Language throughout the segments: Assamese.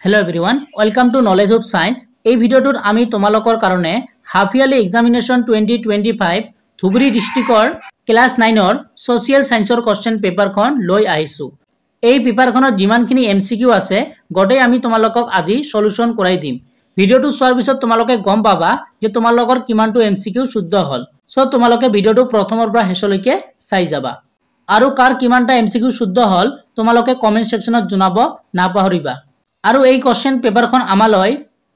Hello everyone, welcome to Knowledge of Science. এই ভিডিওটোত আমি তোমালোকৰ কাৰণে হাফ ইয়াৰলি এক্সামিনেশ্যন 2025 ধুবুৰী ডিস্ট্ৰিক্টৰ ক্লাস 9ৰ সোশিয়াল সায়েন্সৰ কোৱেশ্চন পেপাৰখন লৈ আহিছো। এই পেপাৰখনত যিমানখিনি এমসিকিউ আছে গটেই আমি তোমালোকক আজি সলিউশন কৰাই দিম। ভিডিওটো চোৱাৰ পিছত তোমালোকে গম পাবা যে তোমালোকৰ কিমানটো এমসিকিউ শুদ্ধ হল। সো তোমালোকে ভিডিওটো প্ৰথমৰ পৰা শেষলৈকে চাই যাবা। আৰু কাৰ কিমানটা এমসিকিউ শুদ্ধ হল তোমালোকে কমেন্ট সেকশনত জনাব নাপাহৰিবা। আৰু এই কোৱেশ্চন পেপাৰখন আমালৈ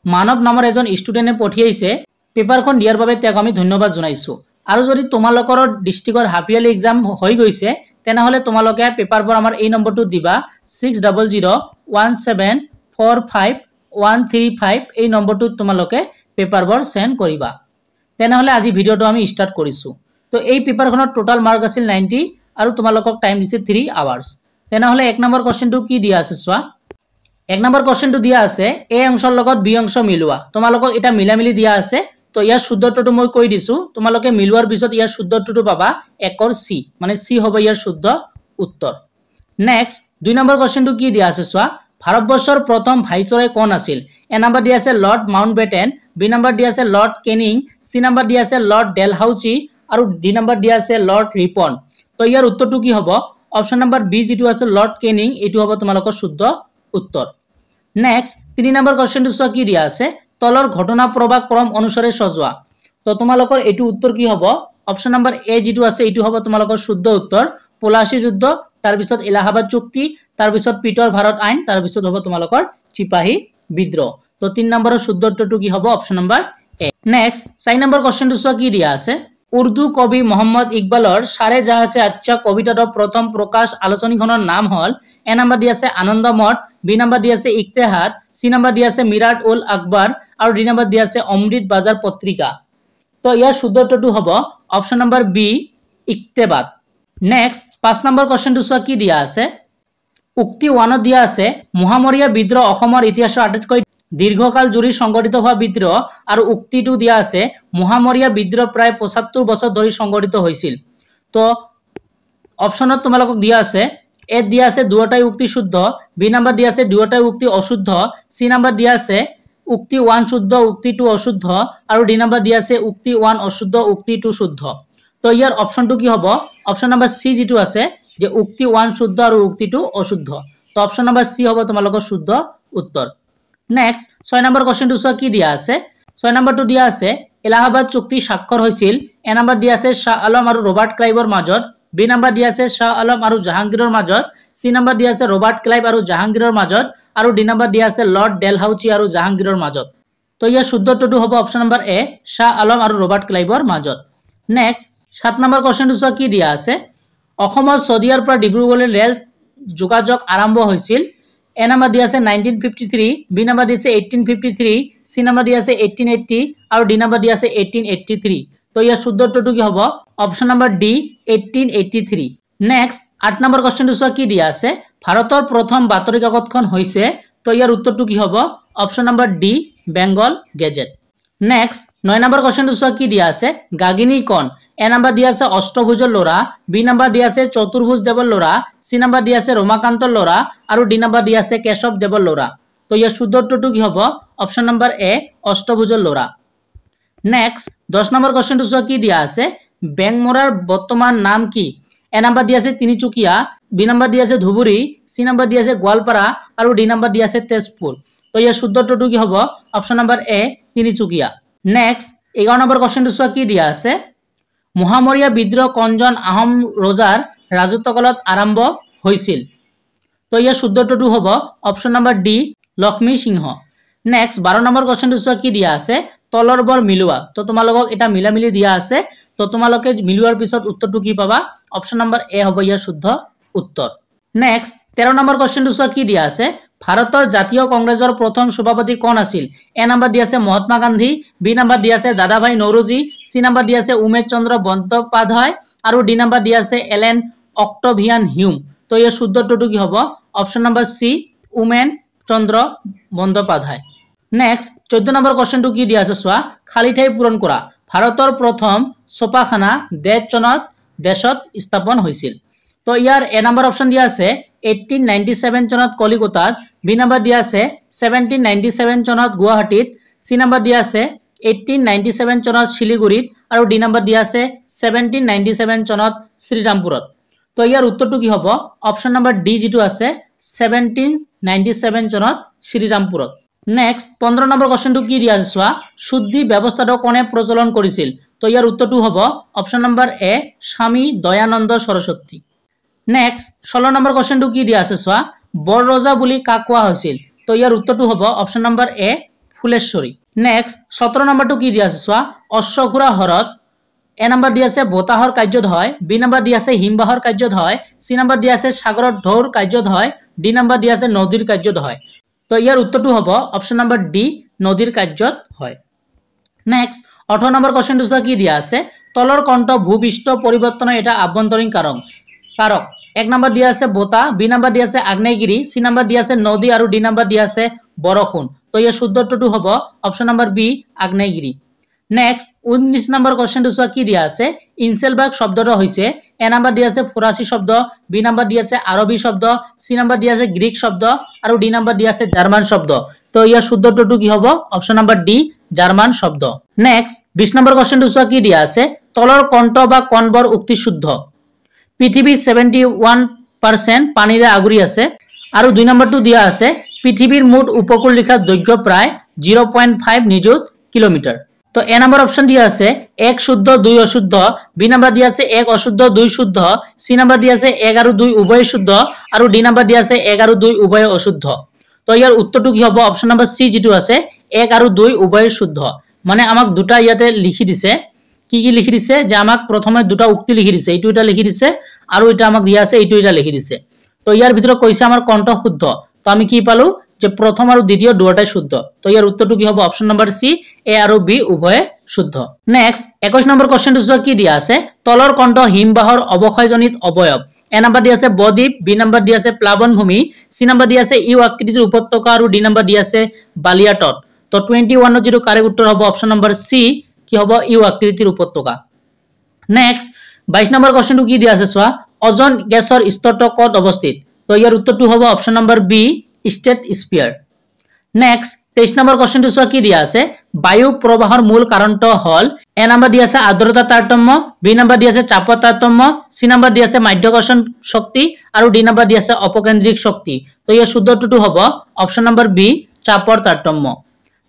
মানৱ নামৰ এজন ষ্টুডেন্টে পঠিয়াইছে। পেপাৰখন দিয়াৰ বাবে তেওঁক আমি ধন্যবাদ জনাইছো। আৰু যদি তোমালোকৰ ডিস্ট্ৰিক্টৰ হাফ ইয়াৰলি এক্সাম হৈ গৈছে তেনেহলে তোমালোকে পেপাৰবোৰ আমাৰ এই নম্বৰটো দিবা 6001745135 এই নম্বৰটোত তোমালোকে পেপাৰবোৰ সেন্ড কৰিবা। তেনেহলে আজি ভিডিওটো আমি স্টাৰ্ট কৰিছো। তো এই পেপাৰখনৰ টোটাল মাৰ্ক আছিল 90 আৰু তোমালোকক টাইম দিছে 3 আৱাৰ্স। তেনেহলে এক নম্বৰ কোৱেশ্চনটো কি দিয়া আছে চোৱা। এক নম্বৰ কোৱেশ্চনটো দিয়া আছে এ অংশৰ লগত বি অংশ মিলোৱা। তোমালোকক এটা মিলামিলি দিয়া আছে। তো ইয়াৰ শুদ্ধত্বটো মই কৈ দিছো। তোমালোকে মিলোৱাৰ পিছত ইয়াৰ শুদ্ধত্বটো পাবা 1 সি, মানে সি হ'ব ইয়াৰ শুদ্ধ উত্তৰ। নেক্সট দুই নম্বৰ কোৱেশ্চনটো কি দিয়া আছে চোৱা। ভাৰতবৰ্ষৰ প্ৰথম ভাইসৰয় কোন আছিল? এ নম্বৰ দিয়া আছে লৰ্ড মাউণ্টবেটেন, বি নম্বৰ দিয়া আছে লৰ্ড কেনিং, সি নম্বৰ দিয়া আছে লৰ্ড ডেলহাউসি আৰু ডি নম্বৰ দিয়া আছে লৰ্ড ৰিপন। তো ইয়াৰ উত্তৰটো কি হ'ব? অপশন নম্বৰ বি যেটো আছে লৰ্ড কেনিং, এটো হ'ব তোমালোকৰ শুদ্ধ উত্তৰ। নেক্সট 3 নম্বৰ কোৱেশ্চনটো চোৱা কি দিয়া আছে তলৰ ঘটনা প্ৰবাহ ক্ৰম অনুসাৰে সজোৱা। তো তোমালোকৰ এটো উত্তৰ কি হ'ব? অপশন নম্বৰ এ যেটো আছে এটো হ'ব তোমালোকৰ শুদ্ধ উত্তৰ। পলাশী যুদ্ধ, তাৰ পিছত এলাহাবাদ চুক্তি, তাৰ পিছত পিটৰ ভাৰত আইন, তাৰ পিছত হ'ব তোমালোকৰ চিপাহী বিদ্ৰোহ। তো 3 নম্বৰৰ শুদ্ধ উত্তৰটো কি হ'ব? অপশন নম্বৰ এ। নেক্সট 4 নম্বৰ কোৱেশ্চনটো চোৱা কি দিয়া আছে। উৰ্দু কবি মোহাম্মদ ইকবালৰ সাৰে জাহাছে আচ্ছা কবিতাটোৰ প্ৰথম প্ৰকাশ আলোচনীখনৰ নাম হল এ নম্বৰ দি আছে আনন্দমঠ, বি নম্বৰ দি আছে ইক্তেহাদ, সি নম্বৰ দি আছে মিৰাট উল আকবৰ আৰু ডি নম্বৰ দি আছে অমৃত বাজাৰ পত্ৰিকা। তো ইয়াৰ শুদ্ধ উত্তৰটো হ'ব অপশন নম্বৰ বি ইক্তেবাদ। নেক্সট 5 নম্বৰ কোৱেশ্চনটো চোৱা কি দিয়া আছে। উক্তি 1ত দিয়া আছে মহামৰীয়া বিদ্ৰোহ অসমৰ ইতিহাসৰ আটাইতকৈ দীৰ্ঘকাল জুৰি সংগঠিত হোৱা বিদ্ৰোহ আৰু উক্তিটো দিয়া আছে মহামৰীয়া বিদ্ৰোহ প্ৰায় 75 বছৰ ধৰি সংগঠিত হৈছিল। তো অপশনত তোমালোকক দিয়া আছে এ দিয়া আছে দুয়োটাই উক্তি শুদ্ধ, বি নম্বৰ দিয়া আছে দুয়োটাই উক্তি অশুদ্ধ, সি নম্বৰ দিয়া আছে উক্তি 1 শুদ্ধ উক্তি 2 অশুদ্ধ আৰু ডি নম্বৰ দিয়া আছে উক্তি 1 অশুদ্ধ উক্তি 2 শুদ্ধ। তো ইয়াৰ অপশনটো কি হ'ব? অপশন নম্বৰ সি যেটো আছে যে উক্তি 1 শুদ্ধ আৰু উক্তি 2 অশুদ্ধ। তো অপশন নম্বৰ সি হ'ব তোমালোকৰ শুদ্ধ উত্তৰ। নেক্সট 6 নম্বৰ কোৱেশ্চনটো চোৱা কি দিয়া আছে। 6 নম্বৰটো দিয়া আছে এলাহাবাদ চুক্তি স্বাক্ষৰ হৈছিল। এ নম্বৰ দিয়া আছে শাহ আলম আৰু ৰবাৰ্ট ক্লাইভৰ মাজত, বি নম্বৰ দিয়া আছে শাহ আলম আৰু জাহাংগীৰৰ মাজত, সি নম্বৰ দিয়া আছে ৰবাৰ্ট ক্লাইভ আৰু জাহাংগীৰৰ মাজত আৰু ডি নম্বৰ দিয়া আছে লৰ্ড ডেলহাউসি আৰু জাহাংগীৰৰ মাজত। তো ইয়াৰ শুদ্ধ উত্তৰটো হ'ব অপশন নম্বৰ এ শাহ আলম আৰু ৰবাৰ্ট ক্লাইভৰ মাজত। নেক্সট 7 নম্বৰ কোৱেশ্চনটো চোৱা কি দিয়া আছে। অসমৰ শদিয়াৰ পৰা ডিব্ৰুগড়লৈ ৰেল যোগাযোগ আৰম্ভ হৈছিল। এ নম্বৰ দিয়া আছে 1953, বি নম্বৰ দিয়া আছে 1853, সি নম্বৰ দিয়া আছে 1880 আৰু ডি নম্বৰ দিয়া আছে 1883। তো ইয়াৰ শুদ্ধ উত্তৰটো কি হ'ব? Option number D 1883। Next 8 number কোৱেশ্চনটো চোৱা কি দিয়া আছে। ভাৰতৰ প্ৰথম বাতৰি কাকতখন হৈছে। তো ইয়াৰ উত্তৰটো কি হ'ব? Option number D Bengal Gazette. Next 9 number কোৱেশ্চনটো চোৱা কি দিয়া আছে। গাগিনী কোন? এ নম্বৰ দিয়া আছে অষ্টভুজৰ ল'ৰা, বি নম্বৰ দিয়া আছে চতুৰ্ভুজ দেৱৰ ল'ৰা, সি নম্বৰ দিয়া আছে ৰমাকান্তৰ ল'ৰা আৰু ডি নম্বৰ দিয়া আছে কেশৱ দেৱৰ ল'ৰা। তো ইয়াৰ শুদ্ধ উত্তৰটো কি হ'ব? অপশন নম্বৰ এ অষ্টভুজৰ ল'ৰা। নেক্সট 10 নম্বৰ কোৱেশ্চনটো চোৱা কি দিয়া আছে। বেংমৰাৰ বৰ্তমান নাম কি? এ নম্বৰ দিয়া আছে তিনিচুকীয়া, বি নম্বৰ দিয়া আছে ধুবুৰী, সি নম্বৰ দিয়া আছে গোৱালপাৰা আৰু ডি নম্বৰ দিয়া আছে তেজপুৰ। তো ইয়াৰ শুদ্ধ উত্তৰটো কি হ'ব? অপশন নম্বৰ এ তিনিচুকীয়া। নেক্সট 11 নম্বৰ কোৱেশ্চনটো চোৱা কি দিয়া আছে। মহামৰীয়া বিদ্ৰোহ কোনজন আহোম ৰজাৰ ৰাজত্বকালত আৰম্ভ হৈছিল? তো ইয়াৰ শুদ্ধ উত্তৰটো হ'ব অপশন নম্বৰ ডি লক্ষ্মী সিংহ। নেক্সট 12 নম্বৰ কোৱেশ্চনটো চোৱা কি দিয়া আছে। তলৰ বৰ মিলোৱা। তো তোমালোকক এটা মিলামিলি দিয়া আছে। তো তোমালোকে মিলোৱাৰ পিছত উত্তৰটো কি পাবা? অপশন নম্বৰ এ হ'ব ইয়াৰ শুদ্ধ উত্তৰ। নেক্সট 13 নম্বৰ কোৱেশ্চনটো চোৱা কি দিয়া আছে। ভাৰতৰ জাতীয় কংগ্ৰেছৰ প্ৰথম সভাপতি কোন আছিল? এ নম্বৰ দিয়া আছে মহাত্মা গান্ধী, বি নম্বৰ দিয়া আছে দাদাভাই নৌৰোজী, সি নম্বৰ দিয়া আছে উমেশ চন্দ্ৰ বন্দ্যোপাধ্যায় আৰু ডি নম্বৰ দিয়া আছে এলেন অক্টোভিয়ান হিউম। তো ইয়াৰ শুদ্ধ উত্তৰটো কি হ'ব? অপশন নম্বৰ সি উমেন চন্দ্ৰ বন্দ্যোপাধ্যায়। নেক্সট 14 নম্বৰ কোৱেশ্চনটো কি দিয়া আছে চোৱা। খালী ঠাই পূৰণ কৰা। ভাৰতৰ প্ৰথম ছপাখানা দেশ চনত দেশত স্থাপন হৈছিল। তো ইয়াৰ এ নম্বৰ অপশন দিয়া আছে 1897 চনত কলিকতাত, বি নাম্বাৰ দিয়া আছে 1797 চনত গুৱাহাটীত, সি নাম্বাৰ দিয়া আছে 1897 চনত শিলিগুড়িত আৰু ডি নাম্বাৰ দিয়া আছে 1797 চনত শ্ৰীৰামপুৰত। তো ইয়াৰ উত্তৰটো কি হ'ব? অপশ্যন নাম্বাৰ ডি যিটো আছে 1797 চনত শ্ৰীৰামপুৰত। নেক্সট 15 নম্বৰ কোৱেশ্চনটো কি দিয়া আছে চোৱা, শুদ্ধি ব্যৱস্থাটো কোনে প্ৰচলন কৰিছিল? তো ইয়াৰ উত্তৰটো হ'ব অপশ্যন নাম্বাৰ এ স্বামী দয়ানন্দ সৰস্বতী। নেক্সট 16 নম্বৰ কোৱেশ্চনটো কি দিয়া আছে চোৱা, বৰৰজা বুলি কাক কোৱা হৈছিল? তো ইয়াৰ উত্তৰটো হ'ব অপশ্যন নাম্বাৰ এ ফুলেশ্বৰী। নেক্সট 17 নম্বৰটো কি দিয়া আছে চোৱা, অশ্বঘোৰা হ্ৰদ, এ নাম্বাৰ দিয়া আছে বতাহৰ কাৰ্যত হয়, বি নাম্বাৰ দিয়া আছে হিমবাহৰ কাৰ্যত হয়, সি নাম্বাৰ দিয়া আছে সাগৰৰ ঢৌৰ কাৰ্যত হয়, ডি নাম্বাৰ দিয়া আছে নদীৰ কাৰ্যত হয়। তো ইয়াৰ উত্তৰটো হ'ব অপশ্যন নাম্বাৰ ডি নদীৰ কাৰ্যত হয়। নেক্সট 18 নম্বৰ কোৱেশ্চনটো চোৱা কি দিয়া আছে, তলৰ কণ্ঠ ভূপৃষ্ঠ পৰিৱৰ্তনৰ এটা আভ্যন্তৰীণ কাৰক। এক নাম্বাৰ দিয়া আছে বতাহ, বি নাম্বাৰ দিয়া আছে আগ্নেয়গিৰি, সি নাম্বাৰ দিয়া আছে নদী আৰু ডি নাম্বাৰ দিয়া আছে বৰষুণ। তো ইয়াৰ শুদ্ধ উত্তৰটো হ'ব অপশ্যন নাম্বাৰ বি আগ্নেয়গিৰি। নেক্সট 19 নম্বৰ কোৱেশ্চনটো চোৱা কি দিয়া আছে, ইনচেলবাৰ্গ শব্দটো হৈছে, এ নাম্বাৰ দিয়া আছে ফৰাচী শব্দ, বি নাম্বাৰ দিয়া আছে আৰবী শব্দ, সি নাম্বাৰ দিয়া আছে গ্ৰীক শব্দ আৰু ডি নাম্বাৰ দিয়া আছে জাৰ্মান শব্দ। তো ইয়াৰ শুদ্ধ উত্তৰটো কি হ'ব? অপশ্যন নাম্বাৰ ডি জাৰ্মান শব্দ। নেক্সট 20 নম্বৰ কোৱেশ্চনটো চোৱা কি দিয়া আছে, তলৰ কণ্ঠ বা কণবৰ উক্তি শুদ্ধ। পৃথিৱী 71% পানীৰে আগুৰি আছে আৰু 2 নম্বৰটো দিয়া আছে পৃথিৱীৰ মুঠ উপকূল ৰেখাৰ দৈৰ্ঘ্য প্ৰায় 0.5 নিযুত কিলোমিটাৰ। তো এ নাম্বার অপশন দিয়া আছে 1 শুদ্ধ 2 অশুদ্ধ, বি নাম্বার দিয়া আছে 1 অশুদ্ধ 2 শুদ্ধ, সি নাম্বার দিয়া আছে 1 আর 2 উভয় শুদ্ধ আর ডি নাম্বার দিয়া আছে 1 আর 2 উভয় অশুদ্ধ। তো ইয়ার উত্তরটো কি হবে? অপশন নাম্বার সি যেটো আছে 1 আর 2 উভয় শুদ্ধ। মানে আমাক দুটা ইয়াতে লিখি দিছে, কি কি লিখি দিছে যে আমাক প্রথমে দুটা উক্তি লিখি দিছে, এইটো এটা লিখি দিছে আর এটা আমাক দিয়া আছে এইটো এটা লিখি দিছে। তো ইয়ার ভিতরে কইছে আমার কণ্ঠ শুদ্ধ, তো আমি কি পালো যে প্রথম আর দ্বিতীয় দুটাই শুদ্ধ। তো ইয়ার উত্তরটো কি হবে? অপশন নাম্বার সি এ আর বি উভয় শুদ্ধ। নেক্সট 21 নম্বর কোশ্চেনটো চোৱা কি দিয়া আছে, তলৰ কণ্ঠ হিমবাহৰ অৱক্ষয়জনিত অবয়ব। এ নাম্বাৰ দিয়া আছে বদ্বীপ, বি নাম্বাৰ দিয়া আছে প্লাবন ভূমি, সি নাম্বাৰ দিয়া আছে ইউ আকৃতিৰ উপত্যকা আৰু ডি নাম্বাৰ দিয়া আছে বালিয়া তট। তো 21 ৰ যেটো কাৰেক্ট উত্তৰ হ'ব অপশন নাম্বাৰ সি কি হ'ব? ইউ আকৃতিৰ উপত্যকা। নেক্সট 22 নম্বৰ কোশ্চেনটো কি দিয়া আছে চোৱা, ওজন গেছৰ স্তৰটো ক'ত অৱস্থিত? তো ইয়াৰ উত্তৰটো হ'ব option number B stratosphere. Next 23 number কোশ্চেনটো চোৱা কি দিয়া আছে, বায়ু প্ৰবাহৰ মূল কাৰণটো হল, এ নাম্বাৰ দিয়া আছে আৰ্দ্ৰতা তাৰতম্য, বি নাম্বাৰ দিয়া আছে চাপৰ তাৰতম্য, সি নাম্বাৰ দিয়া আছে মাধ্যাকৰ্ষণ শক্তি আৰু ডি নাম্বাৰ দিয়া আছে অপকেন্দ্ৰিক শক্তি। তো ইয়াৰ শুদ্ধ উত্তৰটো হ'ব অপশন নাম্বাৰ বি চাপৰ তাৰতম্য।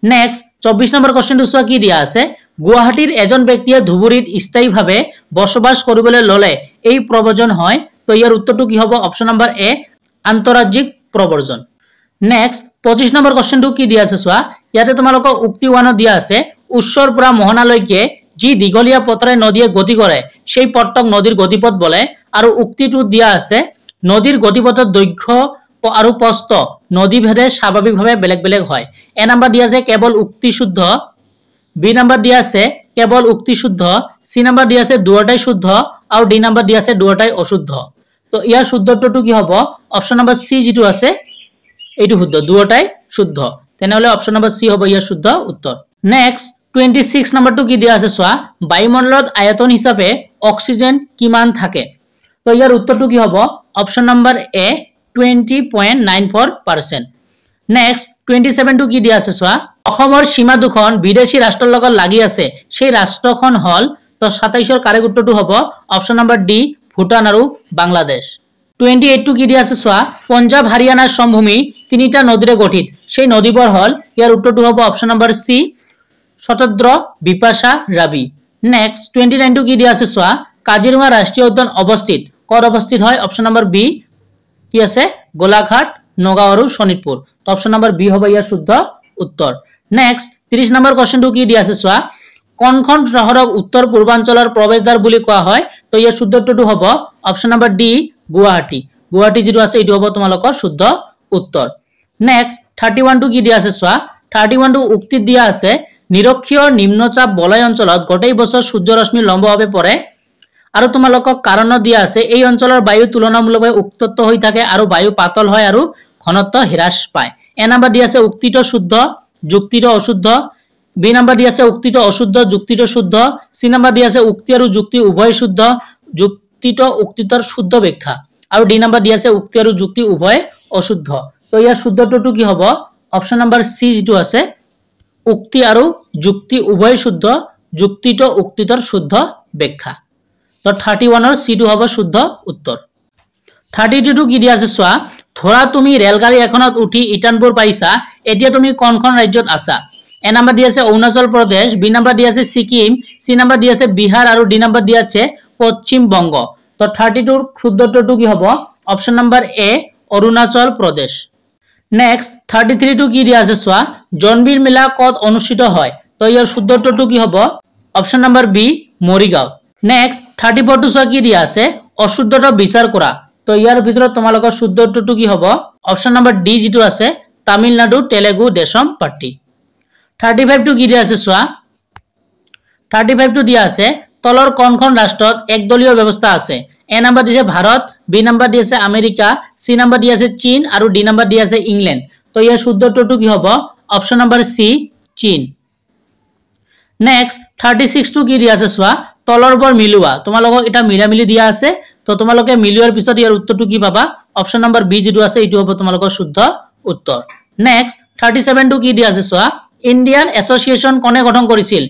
নেক্সট 24 নম্বৰ কোশ্চেনটো চোৱা কি দিয়া আছে, গুৱাহাটীৰ এজন ব্যক্তিয়ে ধুবুৰীত স্থায়ীভাৱে বসবাস কৰিবলৈ ললে এই প্ৰব্ৰজন হয়। তো ইয়াৰ উত্তৰটো কি হ'ব? অপশন নাম্বাৰ এ আন্তঃৰাজ্যিক প্ৰব্ৰজন। নেক্সট 25 নম্বৰ কোশ্চেনটো কি দিয়া আছে চোৱা, ইয়াতে তোমালোকক উক্তি 1 দিয়া আছে, উৎসৰ পৰা মোহনালৈকে যি দীঘলীয়া পথৰে নদীয়ে গতি কৰে সেই পথক নদীৰ গতিপথ বোলে। আৰু উক্তিটো দিয়া আছে নদীৰ গতিপথৰ দৈৰ্ঘ্য আৰু প্ৰস্থ নদীভেদে স্বাভাৱিকভাৱে বেলেগ বেলেগ হয়। এ নাম্বাৰ দিয়া আছে কেৱল উক্তি শুদ্ধ, বি নাম্বাৰ দিয়া আছে কেৱল উক্তি শুদ্ধ, সি নাম্বাৰ দিয়া আছে দুয়োটাই শুদ্ধ আৰু ডি নাম্বাৰ দিয়া আছে দুয়োটাই অশুদ্ধ। তো ইয়াৰ শুদ্ধ উত্তৰটো কি হ'ব? অপশন নাম্বার সি যেটো আছে এইটো শুদ্ধ, দুয়োটাই শুদ্ধ। তেনেহলে অপশন নাম্বার সি হ'ব ইয়াৰ শুদ্ধ উত্তৰ। নেক্সট 26 নম্বৰটো কি দিয়া আছে চোৱা, বায়ুমণ্ডলত আয়তন হিচাপে অক্সিজেন কিমান থাকে? তো ইয়াৰ উত্তৰটো কি হ'ব? অপশন নাম্বাৰ এ 20.94%। নেক্সট 27টো কি দিয়া আছে চোৱা, অসমৰ সীমা দুখন বিদেশী ৰাষ্ট্ৰৰ লগত লাগি আছে, সেই ৰাষ্ট্ৰখন হল, তো 27ৰ কাৰেক্ট উত্তৰটো হ'ব অপশন নাম্বাৰ ডি ভুটান আৰু বাংলাদেশ। 28টো কি দিয়া আছে চোৱা, পঞ্জাব হাৰিয়ানাৰ সমভূমি তিনিটা নদীৰে গঠিত, সেই নদীবোৰ হল, ইয়াৰ উত্তৰটো হ'ব অপশন নাম্বাৰ সি শতদ্ৰ বিপাশা ৰাবি। নেক্সট 29টো কি দিয়া আছে চোৱা, কাজিৰঙা ৰাষ্ট্ৰীয় উদ্যান অৱস্থিত, ক'ত অৱস্থিত হয়? অপশন নাম্বাৰ বি কি আছে গোলাঘাট, নগাঁও আৰু শোণিতপুৰ। তো অপশন নাম্বাৰ বি হ'ব ইয়াৰ শুদ্ধ উত্তৰ। নেক্সট 30 নম্বৰ কোশ্চেনটো কি দিয়া আছে চোৱা, কোনখন চহৰক উত্তৰ পূৰ্বাঞ্চলৰ প্ৰৱেশদ্বাৰ বুলি কোৱা হয়? তো ইয়াৰ শুদ্ধ উত্তৰটো হ'ব option number D Guwahati. Guwahati যেটো আছে এইটো হ'ব তোমালোকৰ শুদ্ধ উত্তৰ। নেক্সট 31টো কি দিয়া আছে চোৱা, 31টো উক্তিত দিয়া আছে নিৰক্ষীয় নিম্নচাপ বলয় অঞ্চলত গোটেই বছৰ সূৰ্যৰশ্মি লম্বভাৱে পৰে আৰু তোমালোকক কাৰণ দিয়া আছে এই অঞ্চলৰ বায়ু তুলনামূলকভাৱে উত্তপ্ত হৈ থাকে আৰু বায়ু পাতল হয় আৰু ঘনত্ব হ্ৰাস পায়। এ নাম্বার দিয়া আছে উক্তিটো শুদ্ধ যুক্তিটো অশুদ্ধ, বি নাম্বার দিয়া আছে উক্তিটো অশুদ্ধ যুক্তিটো শুদ্ধ, সি নাম্বার দিয়া আছে উক্তি আৰু যুক্তি উভয় শুদ্ধ যুক্তিটো উক্তিটোৰ শুদ্ধ ব্যাখ্যা আৰু ডি নাম্বাৰ দিয়া আছে উক্তি আৰু যুক্তি উভয় অশুদ্ধ। তো ইয়াৰ শুদ্ধটো কি হ'ব? অপশ্যন নাম্বাৰ সি যেটো আছে উক্তি আৰু যুক্তি উভয় শুদ্ধ, যুক্তিটো উক্তিটোৰ শুদ্ধ ব্যাখ্যা। তো 31 সিটো হ'ব শুদ্ধ উত্তৰ। 32 কি দিয়া আছে চোৱা, ধৰা তুমি ৰেলগাড়ী এখনত উঠি ইটানপুৰ পাইছা, এতিয়া তুমি কোনখন ৰাজ্যত আছা? এ নাম্বাৰ দিয়া আছে অৰুণাচল প্ৰদেশ, বি নাম্বাৰ দিয়া আছে ছিকিম, সি নাম্বাৰ দিয়া আছে বিহাৰ আৰু ডি নাম্বাৰ দিয়া আছে পশ্চিম বংগ। তো 32 শুদ্ধটো কি হ'ব? অপশ্যন নাম্বাৰ এ অৰুণাচল প্ৰদেশ। নেক্সট 33 কি দিয়া আছে চোৱা, জোনবিল মেলা ক'ত অনুষ্ঠিত হয়? তো ইয়াৰ শুদ্ধটো কি হ'ব? Option number B Morigaon. Next 34 চোৱা কি দিয়া আছে, অশুদ্ধটো বিচাৰ কৰা। তো ইয়াৰ ভিতৰত তোমালোকৰ শুদ্ধটো কি হ'ব? অপশ্যন নাম্বাৰ ডি যেটো আছে তামিলনাডু তেলেগু দেশম পাৰ্টি। 35 কি দিয়া আছে চোৱা, 35 দিয়া আছে তলৰ কোনখন ৰাষ্ট্ৰত একদলীয় ব্যৱস্থা আছে? এ নাম্বাৰ দিছে ভাৰত, বি নাম্বাৰ দি আছে আমেৰিকা, সি নাম্বাৰ দি আছে চীন আৰু ডি নাম্বাৰ দি আছে ইংলেণ্ড। তো ইয়াৰ শুদ্ধটো কি হ'ব? অপশ্যন নাম্বাৰ সি চীন। নেক্সট 36 কি দিয়া আছে চোৱা, তলৰ বৰ মিলোৱা। তোমালোকক এটা মিলামিলি দিয়া আছে, তো তোমালোকে মিলোৱাৰ পিছত ইয়াৰ উত্তৰটো কি পাবা? অপশ্যন নাম্বাৰ বি যেটো আছে এইটো হ'ব তোমালোকৰ শুদ্ধ উত্তৰ। নেক্সট 37 কি দিয়া আছে চোৱা, ইণ্ডিয়ান এছ'চিয়েশ্যন কোনে গঠন কৰিছিল?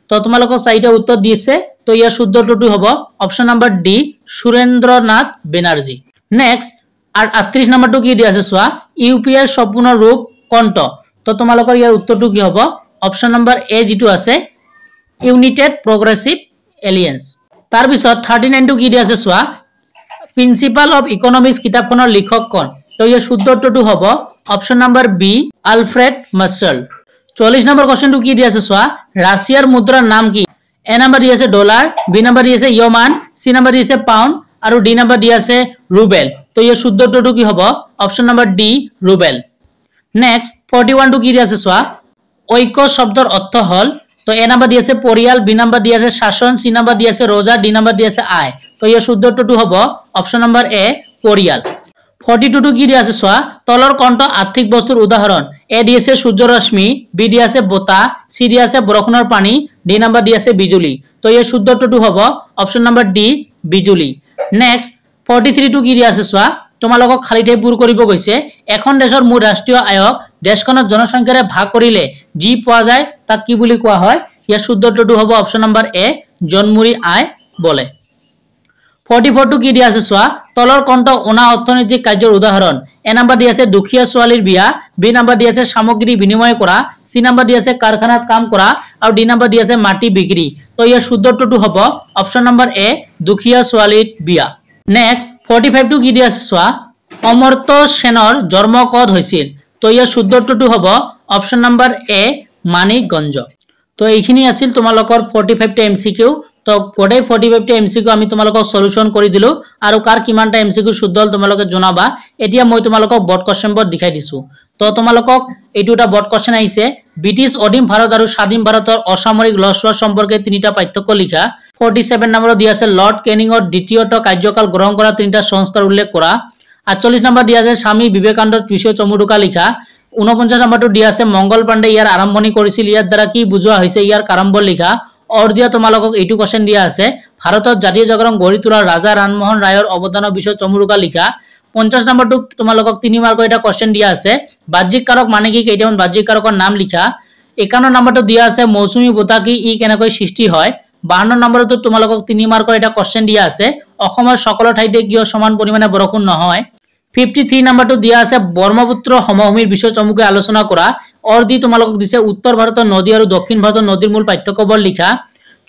তো তোমালোকক চাৰিটা উত্তৰ দিছে, তো ইয়াৰ শুদ্ধটো হ'ব option number D Surendranath Banerjee. Next 38 নম্বৰটো কি দিয়া আছে চোৱা, ইউপিআইৰ সম্পূৰ্ণ ৰূপ কোনটো? তো তোমালোকৰ ইয়াৰ উত্তৰটো কি হ'ব? অপশ্যন নাম্বাৰ এ যেটো আছে ইউনাইটেড প্ৰগ্ৰেছিভ এলিয়েন্স। তাৰ পিছত 39 কি দিয়া আছে চোৱা, প্ৰিন্সিপাল অফ ইকনমিক্স কিতাপখনৰ লিখক কোন? তো ইয়াৰ শুদ্ধটো হ'ব option number B Alfred Marshall. 40 number কোৱেশ্চনটো কি দিয়া আছে চোৱা, ৰাছিয়াৰ মুদ্ৰাৰ নাম কি? এ নাম্বাৰ দি আছে ডলাৰ, বি নাম্বাৰ দি আছে ইয়মান, সি নাম্বাৰ দি আছে পাউণ্ড আৰু ডি নাম্বাৰ দি আছে ৰুবেল। তো ইয়াৰ শুদ্ধটো কি হ'ব? Option number D ৰুবেল। নেক্সট 41 কি দিয়া আছে চোৱা, ঐক্য শব্দৰ অৰ্থ হল? তো এ নাম্বাৰ দি আছে পৰিয়াল, বি নাম্বাৰ দি আছে শাসন, সি নাম্বাৰ দি আছে ৰজা, ডি নাম্বাৰ দি আছে আই। তো ইয়াৰ শুদ্ধটো হ'ব অপশ্যন নাম্বাৰ এ পৰিয়াল। 42 কি দিয়া আছে চোৱা, তলৰ কোনটো আৰ্থিক বস্তুৰ উদাহৰণ? এ দি আছে সূৰ্যৰশ্মি, বি দি আছে বতাহ, সি দি আছে বৰষুণৰ পানী, ডি নাম্বাৰ দি আছে বিজুলী। তো ইয়াৰ শুদ্ধটো হ'ব অপশ্যন নাম্বাৰ ডি বিজুলী। নেক্সট 43 কি দিয়া আছে চোৱা, তোমালোকক খালি ঠাই পূৰ কৰিব কৈছে, এখন দেশৰ মুঠ ৰাষ্ট্ৰীয় আয়ক দেশখনৰ জনসংখ্যাৰে ভাগ কৰিলে যি পোৱা যায় তাক কি বুলি কোৱা হয়? ইয়াৰ শুদ্ধটো হ'ব অপশ্যন নাম্বাৰ এ জনমুৰি আয় বলে। 44 কি দিয়া আছে চোৱা, তলৰ কোনটো অনা অৰ্থনৈতিক কাৰ্যৰ উদাহৰণ? এ নাম্বাৰ দি আছে দুখীয়া ছোৱালীৰ বিয়া, বি নাম্বাৰ দি আছে সামগ্ৰী বিনিময় কৰা, সি নাম্বাৰ দি আছে কাৰখানাত কাম কৰা আৰু ডি নাম্বাৰ দি আছে মাটি বিক্ৰী। তো ইয়াৰ শুদ্ধটো হ'ব অপশ্যন নাম্বাৰ এ দুখীয়া ছোৱালীৰ বিয়া। নেক্সট 45 কি দিয়া আছে চোৱা, অমৰ্ত্য সেনৰ জন্ম ক'ত হৈছিল? তো ইয়াৰ শুদ্ধটো হ'ব অপশ্যন নাম্বাৰ এ মানিকগঞ্জ। তো এইখিনি আছিল তোমালোকৰ 45টা এমসিকিউ। তো গোটেই 45টা এমসিকিউ আমি তোমালোকক সলিউশন কৰি দিলো আৰু কাৰ কিমানটা এমসিকিউ শুদ্ধ হল তোমালোকে জনাবা। এতিয়া মই তোমালোকক বৰ্ড কোৱেশ্চনবোৰ দেখাই দিছো। তো তোমালোকক এইটো এটা বৰ্ড কোৱেশ্চন আহিছে, ব্ৰিটিছ অধীন ভাৰত আৰু স্বাধীন ভাৰতৰ অসামৰিক লস্কৰ সম্পৰ্কে তিনিটা পাৰ্থক্য লিখা। 47 নম্বৰত দিয়া আছে লৰ্ড কেনিঙৰ দ্বিতীয়টো কাৰ্যকাল গ্ৰহণ কৰা তিনিটা সংস্থাৰ উল্লেখ কৰা। 48 নম্বৰ দিয়া আছে স্বামী বিবেকানন্দৰ তৃতীয় চমুটোকা লিখা। 49 নম্বৰটো দিয়া আছে মংগল পাণ্ডে ইয়াৰ আৰম্ভণি কৰিছিল, ইয়াৰ দ্বাৰা কি বুজোৱা হৈছে, ইয়াৰ কাৰম্বৰ লিখা। অৰ দিয়া তোমালোকক এইটো কোৱেশ্চন দিয়া আছে ভাৰতত জাতীয় জাগৰণ গঢ়ি তোলাৰ ৰাজা ৰামমোহন ৰায়ৰ অৱদানৰ বিষয়ে চমুটোকা লিখা। 50 নম্বৰটো তোমালোকক 3 মাৰ্কৰ এটা কোৱেশ্চন দিয়া আছে বাহ্যিক কাৰক মানে কি, কেইটামান বাহ্যিক কাৰকৰ নাম লিখা। 51 নম্বৰটো দিয়া আছে মৌচুমী বতাহ কি, ই কেনেকৈ সৃষ্টি হয়। 52 নম্বৰটো তোমালোকক 3 মাৰ্কৰ এটা কোৱেশ্চন দিয়া আছে অসমৰ সকলো ঠাইতে কিয় সমান পৰিমাণে বৰষুণ নহয়। 53 নম্বৰটো দিয়া আছে ব্ৰহ্মপুত্ৰ সমভূমিৰ বিষয়ে চমুকৈ আলোচনা কৰা। অৰ দি তোমালোকক দিছে উত্তৰ ভাৰতৰ নদী আৰু দক্ষিণ ভাৰতৰ নদীৰ মূল পাৰ্থক্যবোৰ লিখা।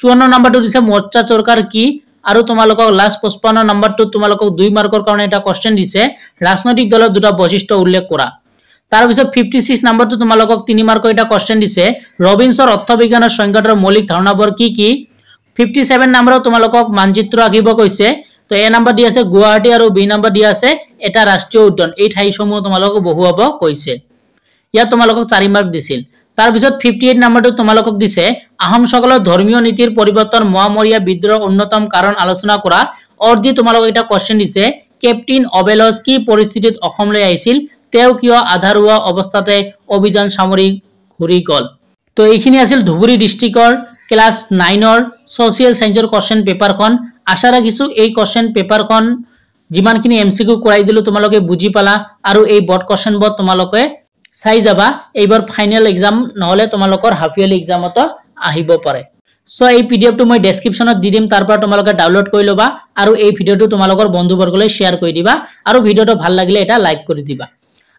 54 নম্বৰটো দিছে মোৰ্চা চৰকাৰ কি আৰু তোমালোকক লাষ্ট 55 নম্বৰটো তোমালোকক 2 মাৰ্কৰ কাৰণে এটা কোৱেশ্চন দিছে ৰাজনৈতিক দলৰ দুটা বৈশিষ্ট্য উল্লেখ কৰা। তাৰ পিছত 56 নম্বৰটো তোমালোকক 3 মাৰ্কৰ এটা কোৱেশ্চন দিছে ৰবিনছৰ অৰ্থবিজ্ঞানৰ সংজ্ঞাটোৰ মৌলিক ধাৰণাবোৰ কি কি। 57 নম্বৰত তোমালোকক মানচিত্ৰ আঁকিব কৈছে। তো এ নাম্বাৰ দি আছে গুৱাহাটী আৰু বি নাম্বাৰ দি আছে এটা ৰাষ্ট্ৰীয় উদ্যান, এই ঠাইসমূহ তোমালোকক বহুৱাব কৈছে। ইয়াত তোমালোকক 4 মাৰ্ক দিছিল। তাৰ পিছত 58 নম্বৰটো তোমালোকক দিছে আহোমসকলৰ ধৰ্মীয় নীতিৰ পৰিৱৰ্তন মোৱামৰীয়া বিদ্ৰোহৰ অন্যতম কাৰণ আলোচনা কৰা। অৰ দি তোমালোকক এটা কোৱেশ্চন দিছে কেপ্টেইন অবেলছ কি পৰিস্থিতিত অসমলৈ আহিছিল, তেওঁ কিয় আধাৰুৱা অৱস্থাতে অভিযান সামৰি ঘূৰি গল। তো এইখিনি আছিল ধুবুৰী ডিষ্ট্ৰিক্টৰ ক্লাছ 9ৰ ছ'চিয়েল সায়েন্সৰ কোৱেশ্চন পেপাৰখন। আশা ৰাখিছো এই কোৱেশ্চন পেপাৰখন যিমানখিনি এমসিকিউ কৰাই দিলো তোমালোকে বুজি পালা আৰু এই বৰ্ড কোৱেশ্চন বোৰ তোমালোকে চাই যাবা এইবাৰ ফাইনাল এক্সাম নহলে তোমালোকৰ হাফ ইয়াৰলি এক্সামত আহিব পাৰে সো এই পিডিএফটো মই ডেসক্ৰিপচনত দি দিম তাৰ পৰা তোমালোকে ডাউনলোড কৰি লবা আৰু এই ভিডিওটো তোমালোকৰ বন্ধুবৰ্গলৈ শেয়াৰ কৰি দিবা আৰু ভিডিওটো ভাল লাগিলে এটা লাইক কৰি দিবা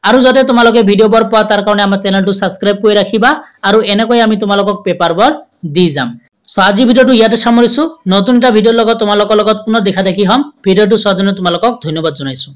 আৰু যাতে তোমালোকে ভিডিওবোৰ পোৱা তাৰ কাৰণে আমাৰ চেনেলটো সাবস্ক্ৰাইব কৰি ৰাখিবা আৰু এনেকৈ আমি তোমালোকক পেপাৰবোৰ দি যাম সো আজি ভিডিওটো ইয়াতে সামৰিছো নতুন এটা ভিডিওৰ লগত তোমালোকৰ লগত পুনৰ দেখা দেখি হম ভিডিওটো চোৱাৰ জন্য তোমালোকক ধন্যবাদ জনাইছো